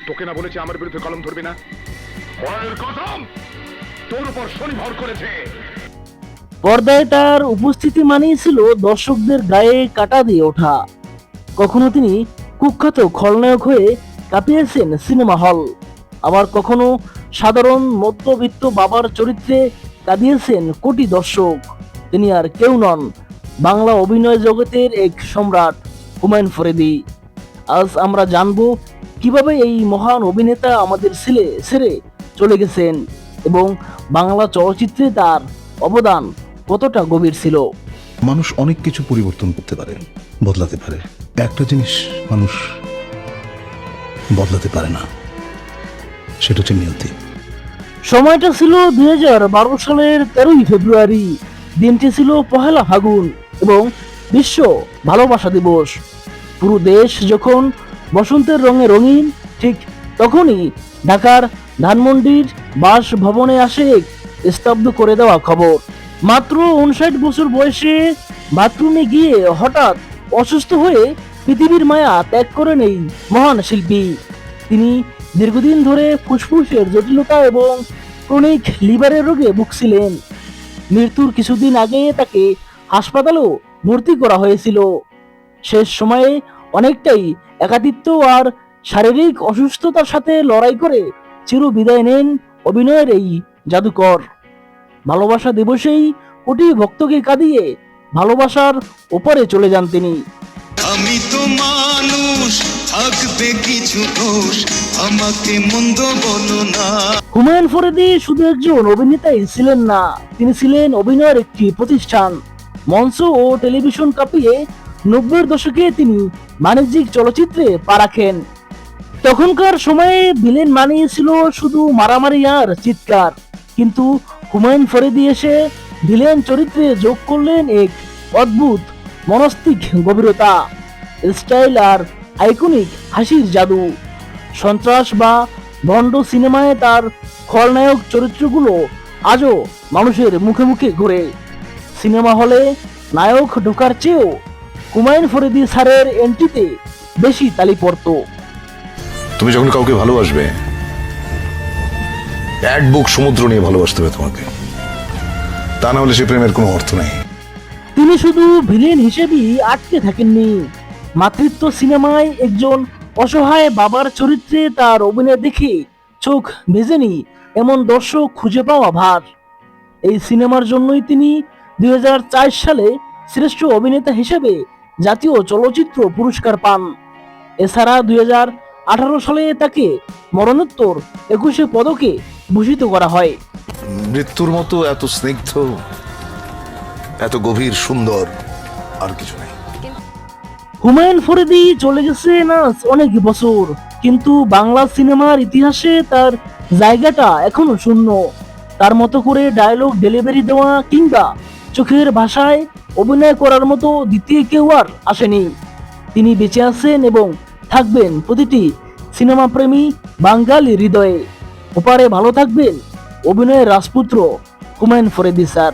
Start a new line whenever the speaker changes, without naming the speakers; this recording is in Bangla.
তোকে না বলেছে আমার বিরুদ্ধে কলম ধরবি না? পরের কসম তোর উপর শনি ভর করেছে।
পর্দায় তার উপস্থিতি মানেই ছিল দর্শকদের গায়ে কাটা দিয়ে ওঠা। কখনো তিনি কুখ্যাত খলনায়ক হয়ে কাঁপিয়েছেন সিনেমা হল, আবার কখনো সাধারণ মধ্যবিত্ত বাবার চরিত্রে কাঁদিয়েছেন কোটি দর্শক। তিনি আর কেউ নন, বাংলা অভিনয় জগতের এক সম্রাট হুমায়ুন ফরিদী। আজ আমরা জানবো কিভাবে এই মহান অভিনেতা আমাদের ছেড়ে চলে গেছেন এবং বাংলা চলচ্চিত্রে তার অবদান কতটা গভীর ছিল।
মানুষ অনেক কিছু পরিবর্তন করতে পারে, বদলাতে পারে। একটা জিনিস মানুষ বদলাতে পারে না, সেটা হচ্ছে নিয়তি।
সময়টা ছিল 2012 সালের 13ই ফেব্রুয়ারি। দিনটি ছিল পহেলা ফাগুন এবং বিশ্ব ভালোবাসা দিবস। পুরো দেশ যখন বসন্তের রঙে রঙিন, ঠিক তখনই ঢাকার ধানমন্ডির বাসভবনে আসে এক স্তব্ধ করে দেওয়া খবর। মাত্র 59 বছর বয়সে বাথরুমে গিয়ে হঠাৎ অসুস্থ হয়ে পৃথিবীর মায়া ত্যাগ করেন এই মহান শিল্পী। তিনি দীর্ঘদিন ধরে ফুসফুসের জটিলতা এবং ক্রনিক লিভারের রোগে ভুগছিলেন। মৃত্যুর কিছুদিন আগে তাকে হাসপাতালেও ভর্তি করা হয়েছিল। শেষ সময়ে অনেকটাই একাকিত্ব আর শারীরিক অসুস্থতার সাথে লড়াই করে চির বিদায় নেন অভিনয়ের এই জাদুকর। ভালোবাসা দিবসেই কোটি ভক্তকে কাঁদিয়ে ভালোবাসার ওপারে চলে যান তিনি।
আমি তো মানুষ, থাকবে কিছু দোষ, আমাকে মন্দ বলো না।
হুমায়ুন ফরিদী শুধু একজন অভিনেতাই ছিলেন না, তিনি ছিলেন অভিনয়ের একটি প্রতিষ্ঠান। মঞ্চ ও টেলিভিশন কাঁপিয়ে 90-এর দশকে তিনি বাণিজ্যিক চলচ্চিত্রে পা রাখেন। তখনকার সময়ে ভিলেন মানিয়েছিল শুধু মারামারি আর চিৎকার, কিন্তু হুমায়ুন ফরিদী এসে ভিলেন চরিত্রে যোগ করলেন এক অদ্ভুত মনস্তিক গভীরতা, স্টাইল আর আইকনিক হাসির জাদু। সন্ত্রাস বা ভণ্ড সিনেমায় তার খলনায়ক চরিত্রগুলো আজও মানুষের মুখে মুখে ঘুরে। সিনেমা হলে নায়ক ঢোকার চেয়েও হুমায়ুন ফরিদী স্যারের এন্ট্রিতে বেশি তালি পড়ত।
তুমি যখন কাউকে ভালোবাসবে, এক বুক সমুদ্র নিয়ে ভালোবাসতে হবে তোমাকে, তা না হলে সে প্রেমের কোনো অর্থ নেই।
তিনি শুধু ভিলেন হিসেবেই আটকে থাকেননি। মাতৃত্ব সিনেমায় একজন অসহায় বাবার চরিত্রে তার অভিনয় দেখে চোখ ভেজেনি এমন দর্শক খুঁজে পাওয়া ভার। এই সিনেমার জন্যই তিনি 2004 সালে শ্রেষ্ঠ অভিনেতা হিসেবে জাতীয় চলচ্চিত্র পুরস্কার পান। এছাড়া 2018 সালে তাকে মরণোত্তর 21 পদকে ভূষিত করা হয়।
মৃত্যুর মতো এত স্নিগ্ধ, এত গভীর, সুন্দর আর কিছু নেই।
হুমায়ুন ফরিদী চলে গেছেন আজ অনেক বছর, কিন্তু বাংলা সিনেমার ইতিহাসে তার জায়গাটা এখনো শূন্য। তার মতো করে ডায়লগ ডেলিভারি দেওয়া কিংবা চোখের ভাষায় অভিনয় করার মতো দ্বিতীয় কেউ আর আসেনি। তিনি বেঁচে আছেন এবং থাকবেন প্রতিটি সিনেমা প্রেমী বাঙালি হৃদয়ে। ওপারে ভালো থাকবেন অভিনয়ের রাজপুত্র হুমায়ুন ফরিদী স্যার।